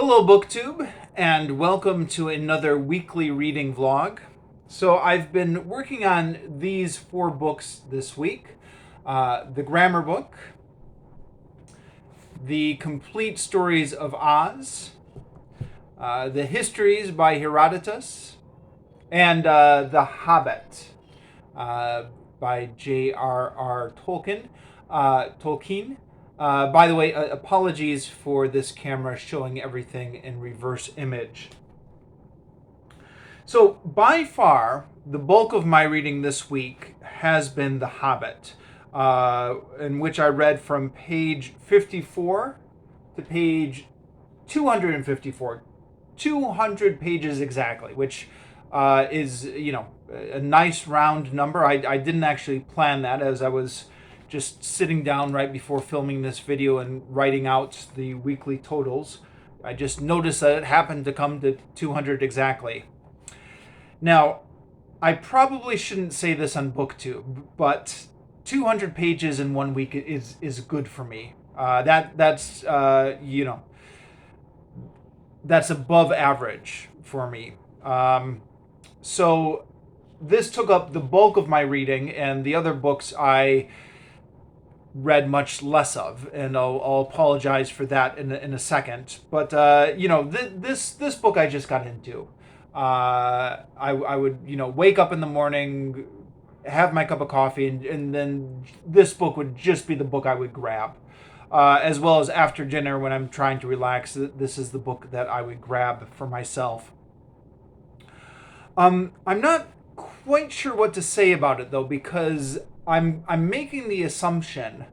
Hello BookTube, and welcome to another weekly reading vlog. So I've been working on these 4 books this week. The grammar book, the complete stories of Oz, the Histories by Herodotus, and the Hobbit by J.R.R. Tolkien. By the way, apologies for this camera showing everything in reverse image. So, by far, the bulk of my reading this week has been The Hobbit, in which I read from page 54 to page 254. 200 pages exactly, which is, a nice round number. I didn't actually plan that, as I was just sitting down right before filming this video and writing out the weekly totals. I just noticed that it happened to come to 200 exactly. Now, I probably shouldn't say this on BookTube, but 200 pages in 1 week is good for me. That's above average for me. So this took up the bulk of my reading, and the other books I read much less of, and I'll apologize for that in a second. But this book I just got into. I would wake up in the morning, have my cup of coffee, and then this book would just be the book I would grab. As well as after dinner when I'm trying to relax, this is the book that I would grab for myself. I'm not quite sure what to say about it though, because I'm making the assumption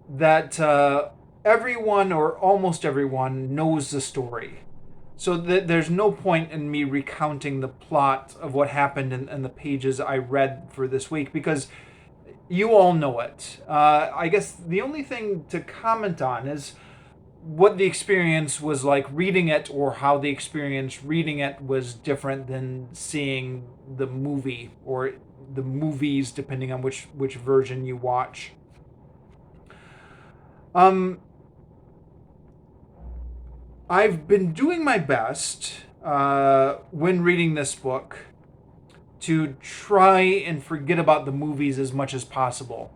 that everyone or almost everyone knows the story. So there's no point in me recounting the plot of what happened in the pages I read for this week, because you all know it. I guess the only thing to comment on is what the experience was like reading it, or how the experience reading it was different than seeing the movie, or the movies, depending on which version you watch. I've been doing my best when reading this book to try and forget about the movies as much as possible,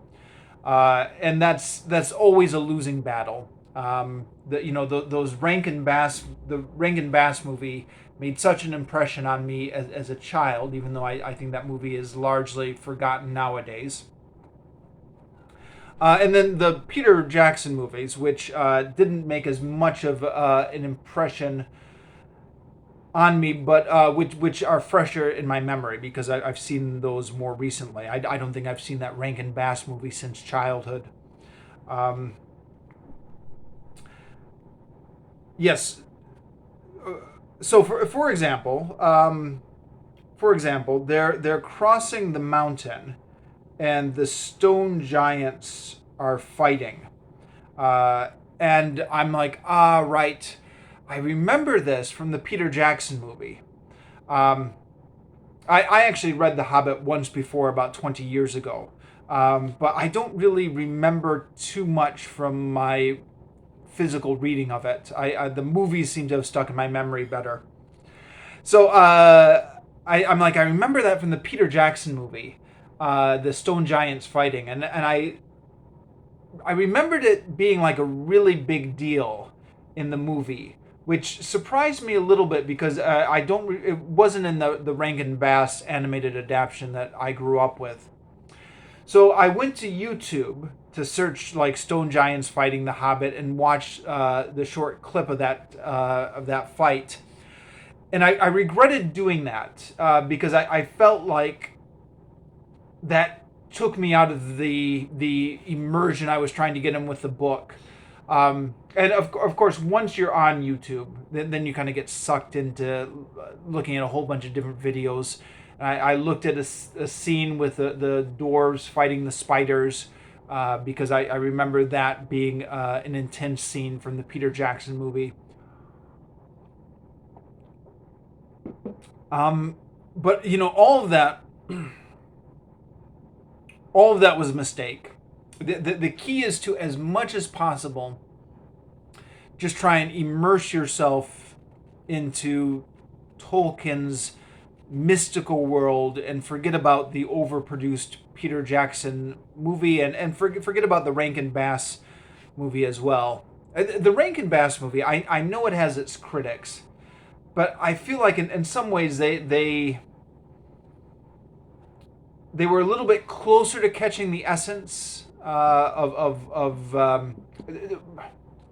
and that's always a losing battle. Those Rankin Bass, the Rankin Bass movie made such an impression on me as a child, even though I think that movie is largely forgotten nowadays. And then the Peter Jackson movies, which didn't make as much of an impression on me, but which are fresher in my memory because I've seen those more recently. I don't think I've seen that Rankin Bass movie since childhood. Yes. So for example, they're crossing the mountain, and the stone giants are fighting, and I'm like, right, I remember this from the Peter Jackson movie. I actually read The Hobbit once before, about 20 years ago, but I don't really remember too much from my physical reading of it. The movies seem to have stuck in my memory better. So I'm like, I remember that from the Peter Jackson movie, the stone giants fighting, and I remembered it being like a really big deal in the movie, which surprised me a little bit because it wasn't in the Rankin Bass animated adaptation that I grew up with. So I went to YouTube to search like stone giants fighting the Hobbit and watch the short clip of that fight, and I regretted doing that because I felt like that took me out of the immersion I was trying to get in with the book. And of course, once you're on YouTube, then you kind of get sucked into looking at a whole bunch of different videos. I looked at a scene with the dwarves fighting the spiders, because I remember that being an intense scene from the Peter Jackson movie. But all of that was a mistake. The key is to, as much as possible, just try and immerse yourself into Tolkien's mystical world and forget about the overproduced Peter Jackson movie and forget about the Rankin Bass movie as well. The Rankin Bass movie, I know it has its critics, but I feel like in some ways they were a little bit closer to catching the essence of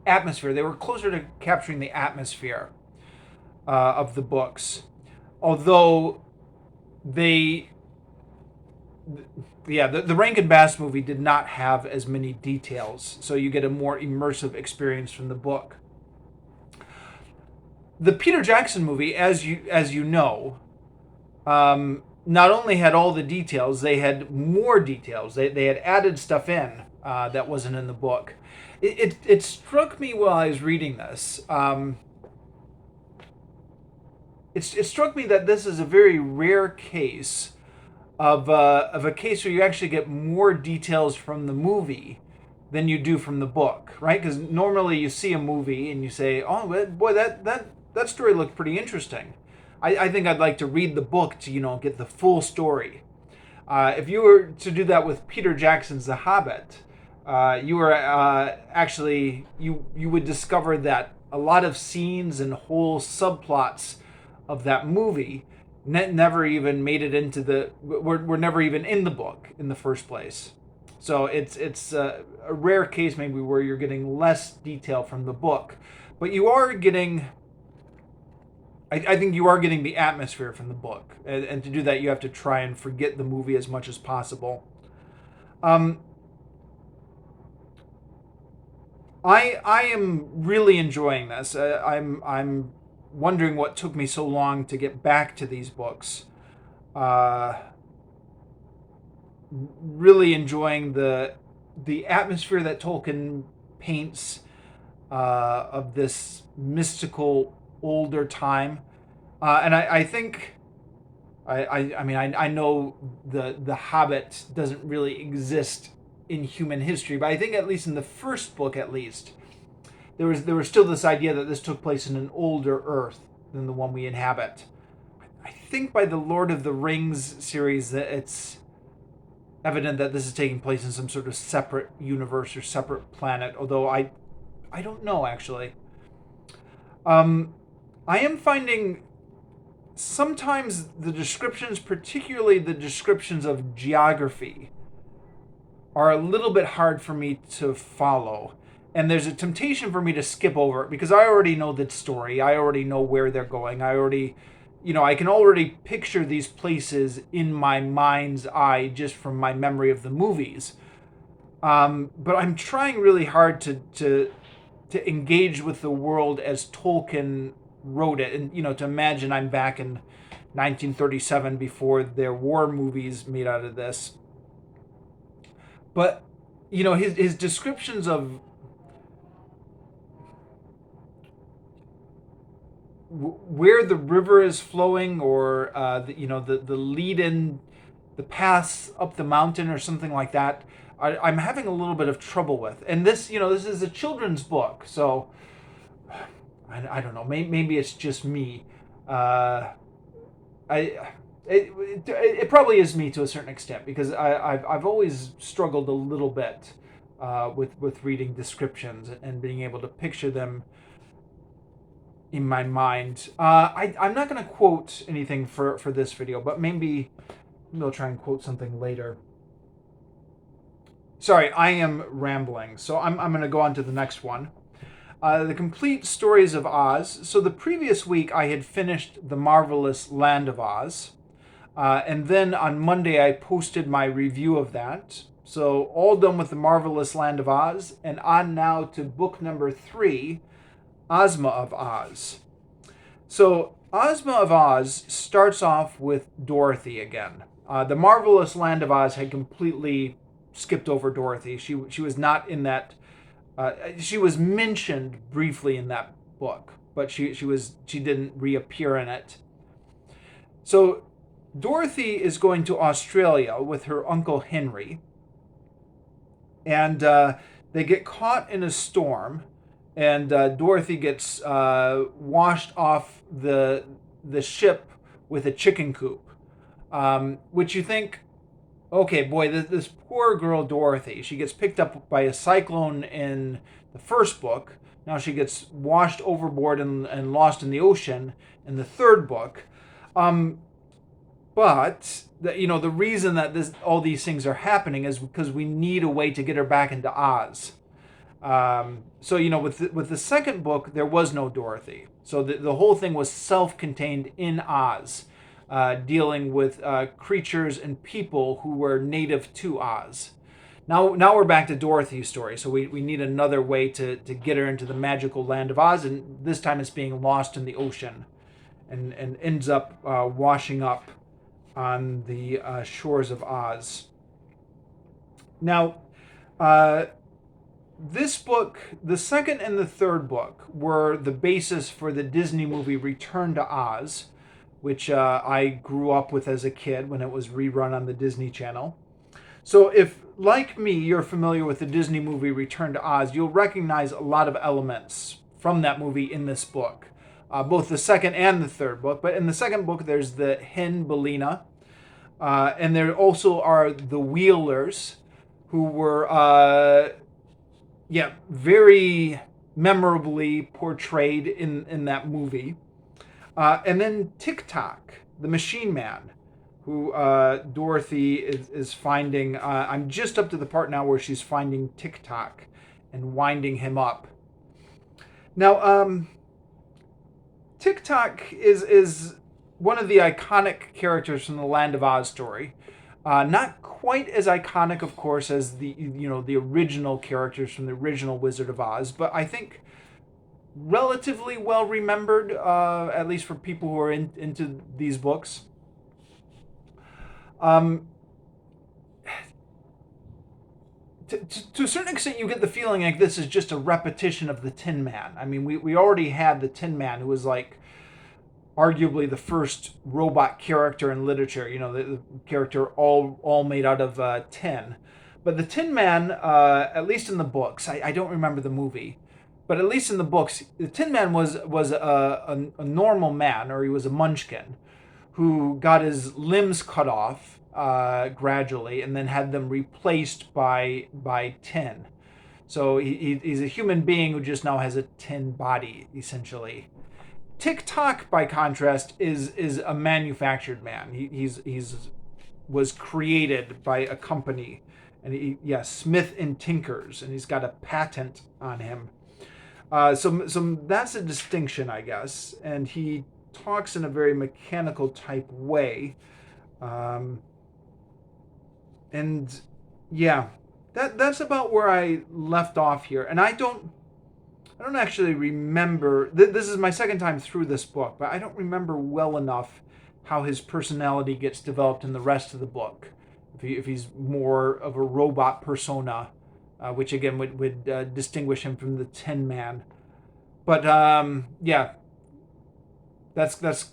atmosphere. They were closer to capturing the atmosphere of the books, although the Rankin Bass movie did not have as many details, so you get a more immersive experience from the book. The Peter Jackson movie, as you know, not only had all the details, they had more details. They had added stuff in that wasn't in the book. It struck me while I was reading this. It struck me that this is a very rare case of a case where you actually get more details from the movie than you do from the book, right? Because normally you see a movie and you say, "Oh boy, that story looked pretty interesting. I think I'd like to read the book to get the full story." If you were to do that with Peter Jackson's The Hobbit, you would discover that a lot of scenes and whole subplots of that movie never even made it into were never even in the book in the first place. So it's a rare case maybe where you're getting less detail from the book, but you are getting. I think you are getting the atmosphere from the book, and to do that you have to try and forget the movie as much as possible. I am really enjoying this. I'm wondering what took me so long to get back to these books. Really enjoying the atmosphere that Tolkien paints of this mystical older time, and I think I know the Hobbit doesn't really exist in human history, but I think at least in the first book, at least there was still this idea that this took place in an older Earth than the one we inhabit. I think by the Lord of the Rings series that it's evident that this is taking place in some sort of separate universe or separate planet, although I don't know actually. I am finding sometimes the descriptions, particularly the descriptions of geography, are a little bit hard for me to follow. And there's a temptation for me to skip over it because I already know the story. I already know where they're going. I can already picture these places in my mind's eye just from my memory of the movies. But I'm trying really hard to engage with the world as Tolkien wrote it, and to imagine I'm back in 1937 before there were movies made out of this. But his descriptions of where the river is flowing, or the lead in the paths up the mountain or something like that, I'm having a little bit of trouble with. And this is a children's book, so I don't know. Maybe it's just me. It probably is me to a certain extent because I've always struggled a little bit with reading descriptions and being able to picture them in my mind. I'm not going to quote anything for this video, but maybe I'll try and quote something later. Sorry, I am rambling, so I'm going to go on to the next one. The Complete Stories of Oz. So the previous week I had finished The Marvelous Land of Oz. And then on Monday I posted my review of that. So all done with The Marvelous Land of Oz. And on now to book number 3, Ozma of Oz. So Ozma of Oz starts off with Dorothy again. The Marvelous Land of Oz had completely skipped over Dorothy. She was not in that. She was mentioned briefly in that book, but she didn't reappear in it. So Dorothy is going to Australia with her Uncle Henry, and they get caught in a storm, and Dorothy gets washed off the ship with a chicken coop, which you think, okay, boy, this poor girl Dorothy, she gets picked up by a cyclone in the first book. Now she gets washed overboard and lost in the ocean in the third book. But the reason that all these things are happening is because we need a way to get her back into Oz. So with the second book, there was no Dorothy. So the whole thing was self-contained in Oz, dealing with creatures and people who were native to Oz. Now we're back to Dorothy's story. So we need another way to get her into the magical land of Oz, and this time it's being lost in the ocean, and ends up washing up on the shores of Oz. Now, this book, the second and the third book, were the basis for the Disney movie Return to Oz, which I grew up with as a kid when it was rerun on the Disney Channel. So if, like me, you're familiar with the Disney movie Return to Oz, you'll recognize a lot of elements from that movie in this book, both the second and the third book. But in the second book, there's the hen Bellina, and there also are the Wheelers, who were, very memorably portrayed in that movie. And then Tick-Tock, the Machine Man, who Dorothy is finding. I'm just up to the part now where she's finding Tick-Tock and winding him up. Now, Tick-Tock is one of the iconic characters from the Land of Oz story. Not quite as iconic, of course, as the original characters from the original Wizard of Oz, but I think relatively well remembered, at least for people who are into these books. To a certain extent, you get the feeling like this is just a repetition of the Tin Man. I mean, we already had the Tin Man, who was like arguably the first robot character in literature. The character all made out of tin. But the Tin Man, at least in the books, I don't remember the movie, but at least in the books, the Tin Man was a normal man, or he was a munchkin, who got his limbs cut off gradually and then had them replaced by tin. So he's a human being who just now has a tin body, essentially. Tick-Tock, by contrast, is a manufactured man. He's was created by a company, and Smith and Tinkers, and he's got a patent on him. So that's a distinction, I guess. And he talks in a very mechanical type way, that's about where I left off here. And I don't actually remember. This is my second time through this book, but I don't remember well enough how his personality gets developed in the rest of the book. If he's more of a robot persona, which again would distinguish him from the Tin Man. But that's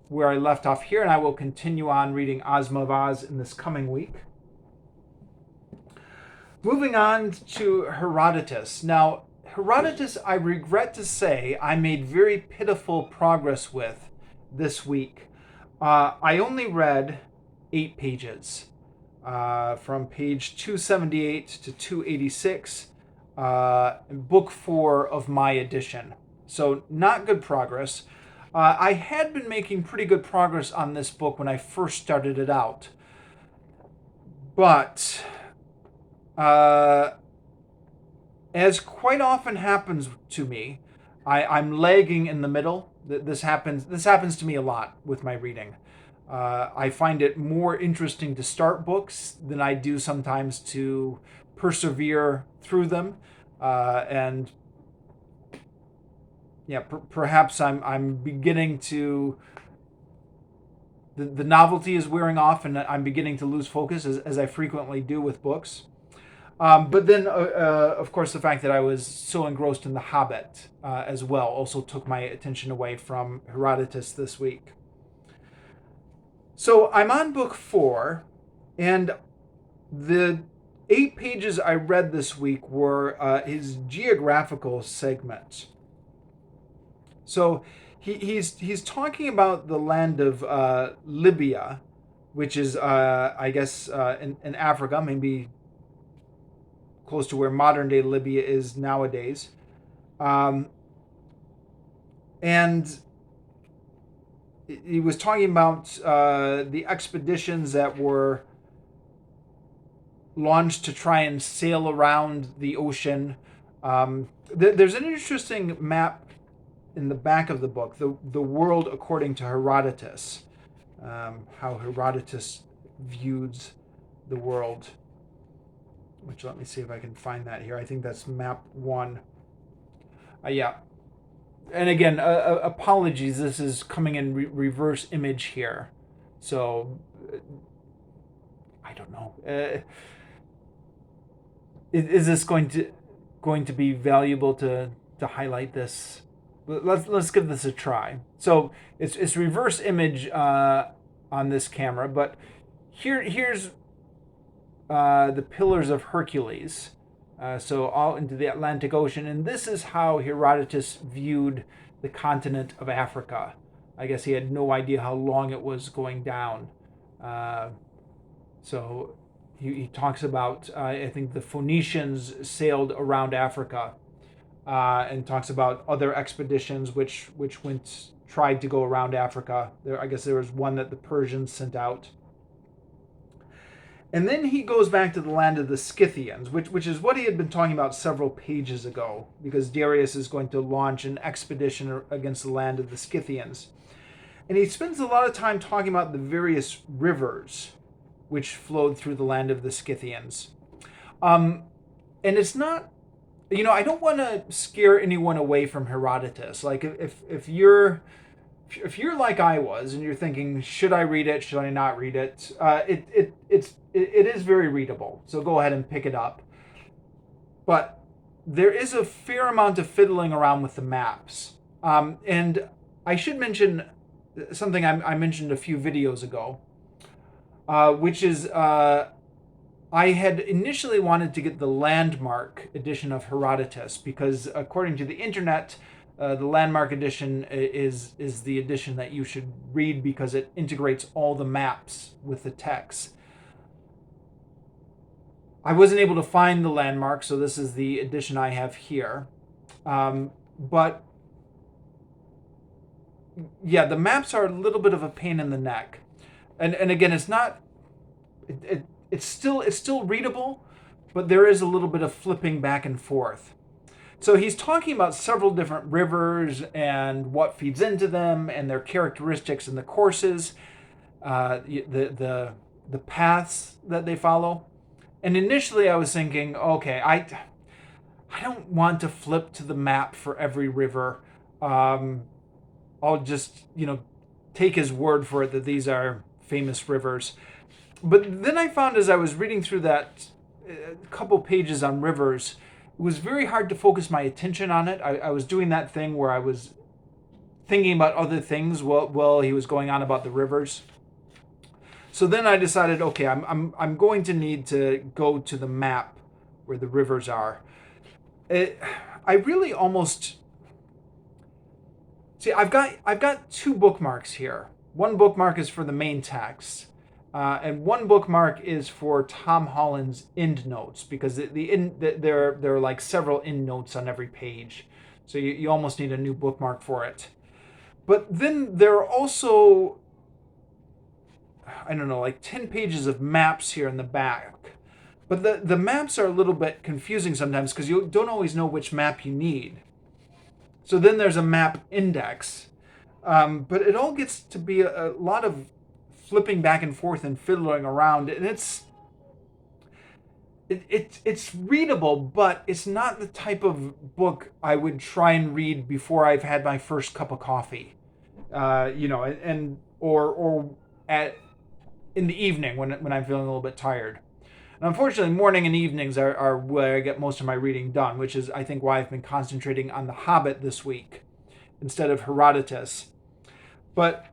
where I left off here, and I will continue on reading Ozma of Oz in this coming week. Moving on to Herodotus. Now, Herodotus, I regret to say, I made very pitiful progress with this week. I only read 8 pages, from page 278 to 286, book 4 of my edition. So not good progress. I had been making pretty good progress on this book when I first started it out. But as quite often happens to me, I'm lagging in the middle. This happens to me a lot with my reading. I find it more interesting to start books than I do sometimes to persevere through them, and perhaps I'm beginning to. The novelty is wearing off, and I'm beginning to lose focus, as I frequently do with books. But then, of course, the fact that I was so engrossed in The Hobbit as well also took my attention away from Herodotus this week. So I'm on book 4, and the 8 pages I read this week were his geographical segments. So he's talking about the land of Libya, which is I guess in Africa, maybe close to where modern day Libya is nowadays, and he was talking about the expeditions that were launched to try and sail around the ocean. There's an interesting map in the back of the book, the world according to Herodotus, how Herodotus views the world. Which, let me see if I can find that here. I think that's map 1. Yeah. And again, apologies. This is coming in reverse image here, so I don't know. Is this going to be valuable to highlight this? Let's give this a try. So it's reverse image on this camera, but here's the Pillars of Hercules. So all into the Atlantic Ocean, and this is how Herodotus viewed the continent of Africa. I guess he had no idea how long it was going down. So he talks about, I think the Phoenicians sailed around Africa, and talks about other expeditions which tried to go around Africa. I guess there was one that the Persians sent out. And then he goes back to the land of the Scythians, which is what he had been talking about several pages ago, because Darius is going to launch an expedition against the land of the Scythians. And he spends a lot of time talking about the various rivers which flowed through the land of the Scythians. And it's not, I don't want to scare anyone away from Herodotus. Like if you're like I was and you're thinking, should I read it? Should I not read it? It is very readable. So go ahead and pick it up. But there is a fair amount of fiddling around with the maps. And I should mention something I mentioned a few videos ago, which is I had initially wanted to get the landmark edition of Herodotus because according to the internet, the landmark edition is the edition that you should read because it integrates all the maps with the text. I wasn't able to find the landmark, so this is the edition I have here. But yeah, the maps are a little bit of a pain in the neck, and again, it's not. It's still readable, but there is a little bit of flipping back and forth. So he's talking about several different rivers and what feeds into them and their characteristics and the courses, the paths that they follow. And initially I was thinking, okay, I don't want to flip to the map for every river. I'll just, take his word for it that these are famous rivers. But then I found as I was reading through that couple pages on rivers, it was very hard to focus my attention on it. I was doing that thing where I was thinking about other things while he was going on about the rivers. So then I decided, okay, I'm going to need to go to the map where the rivers are. I really almost see. I've got 2 bookmarks here. One bookmark is for the main text, and one bookmark is for Tom Holland's end notes because there are like several end notes on every page, so you almost need a new bookmark for it. But then there are also, I don't know, like 10 pages of maps here in the back. But the maps are a little bit confusing sometimes because you don't always know which map you need. So then there's a map index. But it all gets to be a lot of flipping back and forth and fiddling around. And it's readable, but it's not the type of book I would try and read before I've had my first cup of coffee. Or in the evening when I'm feeling a little bit tired. And unfortunately, morning and evenings are where I get most of my reading done, which is, I think, why I've been concentrating on The Hobbit this week instead of Herodotus. But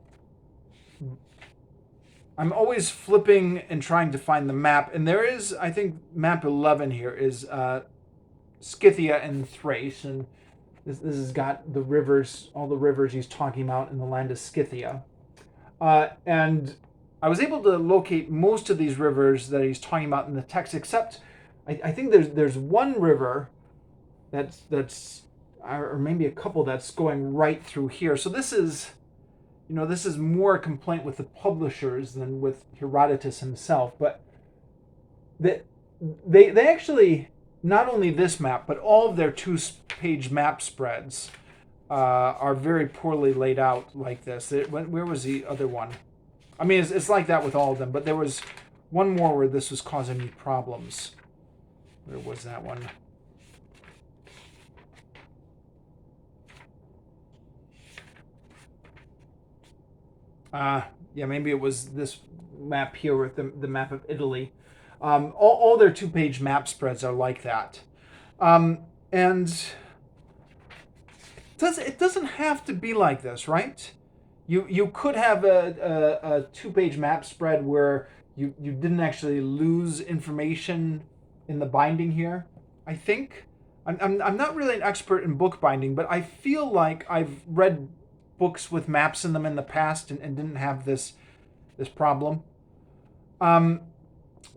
I'm always flipping and trying to find the map, and there is, I think, map 11 here is Scythia and Thrace, and this has got the rivers, all the rivers he's talking about in the land of Scythia. And I was able to locate most of these rivers that he's talking about in the text, except I think there's one river that's or maybe a couple that's going right through here. So this is, this is more a complaint with the publishers than with Herodotus himself. But they actually, not only this map, but all of their 2-page map spreads are very poorly laid out like this. Where was the other one? I mean, it's like that with all of them, but there was one more where this was causing me problems. Where was that one? Yeah, maybe it was this map here with the map of Italy. All their 2-page map spreads are like that. And it doesn't have to be like this, right? You could have a 2-page map spread where you didn't actually lose information in the binding here. I think I'm not really an expert in book binding, but I feel like I've read books with maps in them in the past and didn't have this problem.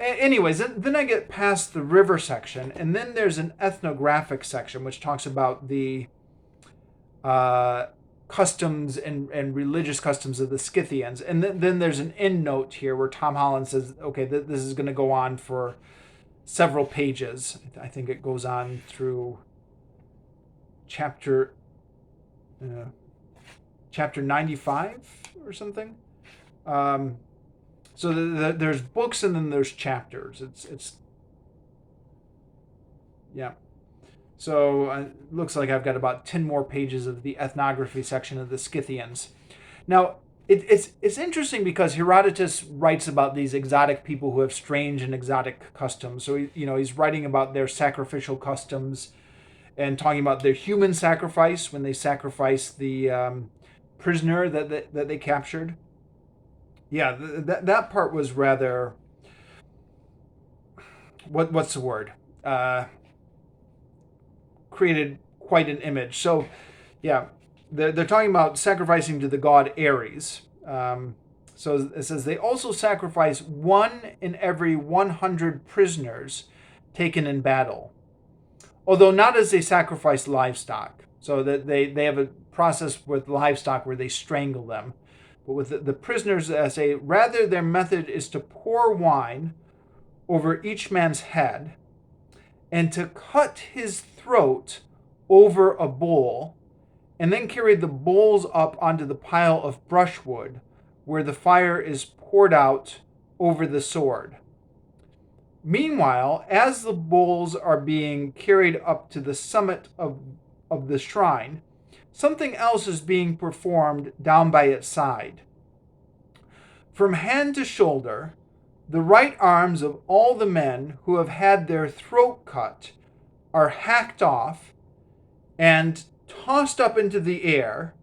Anyways, then I get past the river section, and then there's an ethnographic section which talks about the customs and religious customs of the Scythians. And then there's an end note here where Tom Holland says, okay, this is going to go on for several pages. I think it goes on through chapter 95 or something. So there's books and then there's chapters. It's yeah. So it looks like I've got about 10 more pages of the ethnography section of the Scythians. Now, it's interesting because Herodotus writes about these exotic people who have strange and exotic customs. So he's writing about their sacrificial customs and talking about their human sacrifice when they sacrifice the prisoner that they captured. Yeah, that part was rather, what's the word? Created quite an image. So, yeah, they're talking about sacrificing to the god Ares. So it says they also sacrifice 1 in every 100 prisoners taken in battle, although not as they sacrifice livestock. So that they have a process with livestock where they strangle them. But with the prisoners, say, rather their method is to pour wine over each man's head and to cut his throat over a bowl, and then carry the bowls up onto the pile of brushwood where the fire is poured out over the sword. Meanwhile, as the bowls are being carried up to the summit of the shrine, something else is being performed down by its side. From hand to shoulder, the right arms of all the men who have had their throat cut are hacked off and tossed up into the air,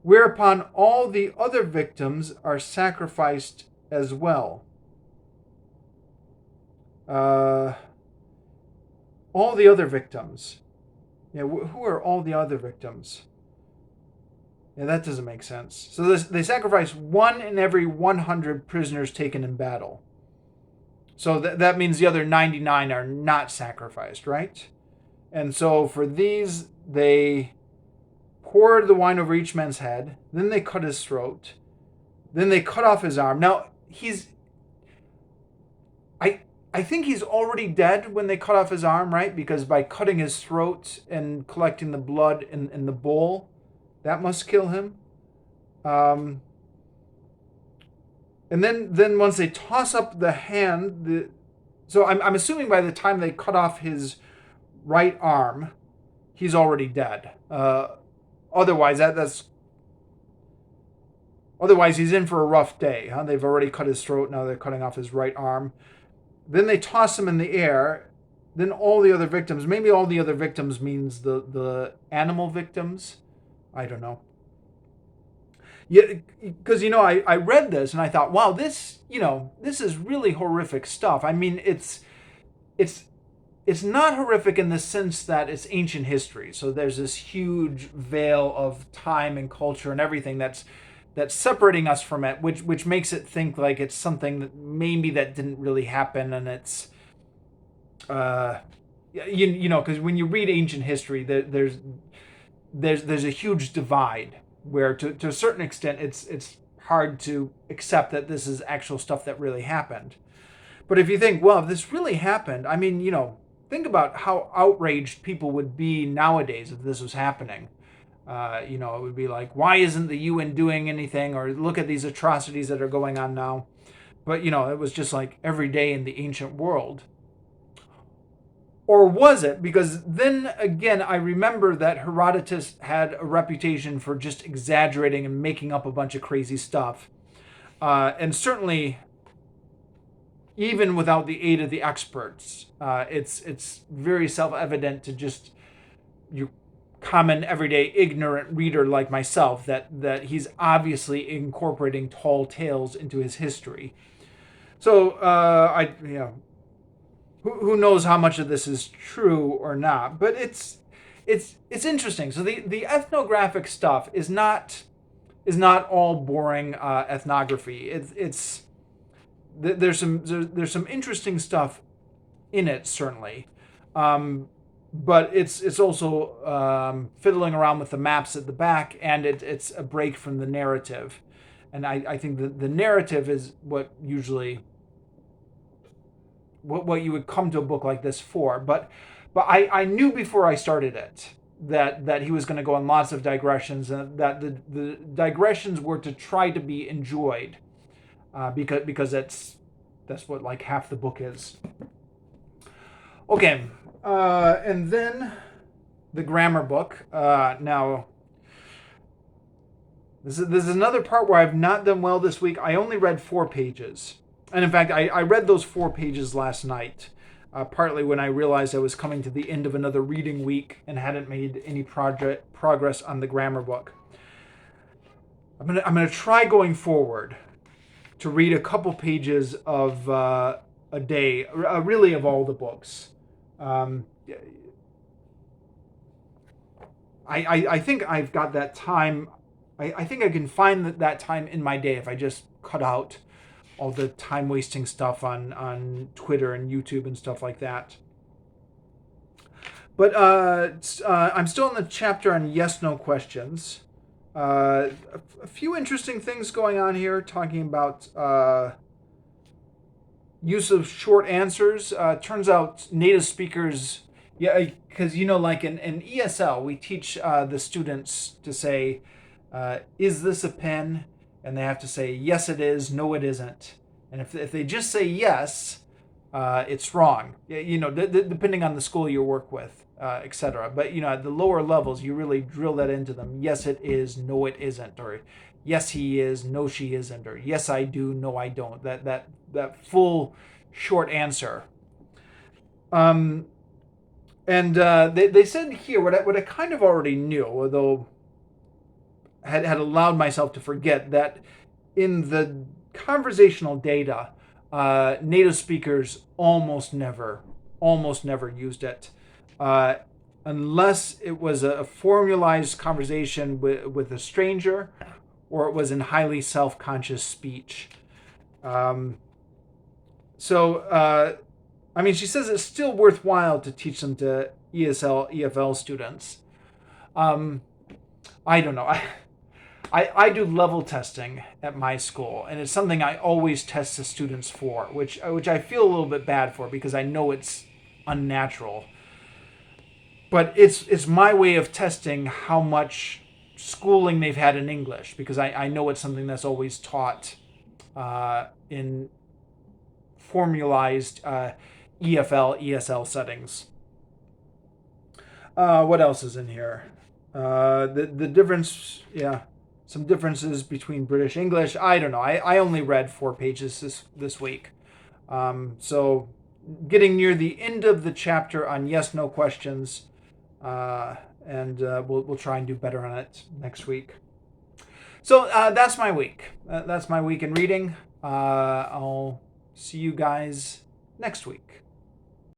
whereupon all the other victims are sacrificed as well. All the other victims. Yeah, who are all the other victims? Yeah, that doesn't make sense. So they sacrifice 1 in every 100 prisoners taken in battle. So that means the other 99 are not sacrificed, right? And so for these, they pour the wine over each man's head. Then they cut his throat. Then they cut off his arm. Now, I think he's already dead when they cut off his arm, right? Because by cutting his throat and collecting the blood in the bowl, that must kill him. And then once they toss up the hand, so I'm assuming by the time they cut off his right arm, he's already dead. Otherwise, otherwise he's in for a rough day. Huh? They've already cut his throat. Now they're cutting off his right arm. Then they toss him in the air. Then all the other victims. Maybe all the other victims means the animal victims. I don't know. Yeah, because I read this and I thought, wow, this is really horrific stuff. I mean, it's it's not horrific in the sense that it's ancient history. So there's this huge veil of time and culture and everything that's separating us from it, which makes it think like it's something that maybe that didn't really happen, and it's uh, because when you read ancient history, there's a huge divide where to a certain extent it's hard to accept that this is actual stuff that really happened. But if you think, well, if this really happened, I mean, think about how outraged people would be nowadays if this was happening. It would be like, why isn't the UN doing anything? Or look at these atrocities that are going on now. But, it was just like every day in the ancient world. Or was it? Because then again, I remember that Herodotus had a reputation for just exaggerating and making up a bunch of crazy stuff. And certainly, even without the aid of the experts, it's very self-evident to just you common everyday ignorant reader like myself that he's obviously incorporating tall tales into his history. So who knows how much of this is true or not? But it's interesting. So the ethnographic stuff is not all boring ethnography. It's there's some interesting stuff in it, certainly, but it's also fiddling around with the maps at the back, and it's a break from the narrative, and I think the narrative is what usually what you would come to a book like this for. But I knew before I started it that he was going to go on lots of digressions, and that the digressions were to try to be enjoyed. Because that's what like half the book is. Okay, and then the grammar book. Now, this is another part where I've not done well this week. I only read 4 pages, and in fact, I read those 4 pages last night. Partly when I realized I was coming to the end of another reading week and hadn't made any progress on the grammar book. I'm gonna try going forward to read a couple pages of a day, really of all the books. I think I've got that time. I think I can find that time in my day if I just cut out all the time wasting stuff on Twitter and YouTube and stuff like that. But I'm still in the chapter on yes/no questions. A few interesting things going on here, talking about use of short answers. Turns out native speakers, because like in ESL, we teach the students to say, "Is this a pen?" And they have to say, "Yes, it is. No, it isn't." And if they just say yes, it's wrong. Depending on the school you work with. Etc. But at the lower levels, you really drill that into them. Yes, it is. No, it isn't. Or yes, he is. No, she isn't. Or yes, I do. No, I don't. That full short answer. And they said here what I kind of already knew, although had allowed myself to forget, that in the conversational data, native speakers almost never used it. Unless it was a formalized conversation with a stranger, or it was in highly self-conscious speech. She says it's still worthwhile to teach them to ESL, EFL students. I don't know. I do level testing at my school, and it's something I always test the students for, which I feel a little bit bad for because I know it's unnatural. But it's my way of testing how much schooling they've had in English, because I know it's something that's always taught in formalized EFL, ESL settings. What else is in here? The difference, some differences between British English. I don't know. I only read 4 pages this week. So getting near the end of the chapter on yes/no questions. And we'll try and do better on it next week. So that's my week. That's my week in reading. I'll see you guys next week.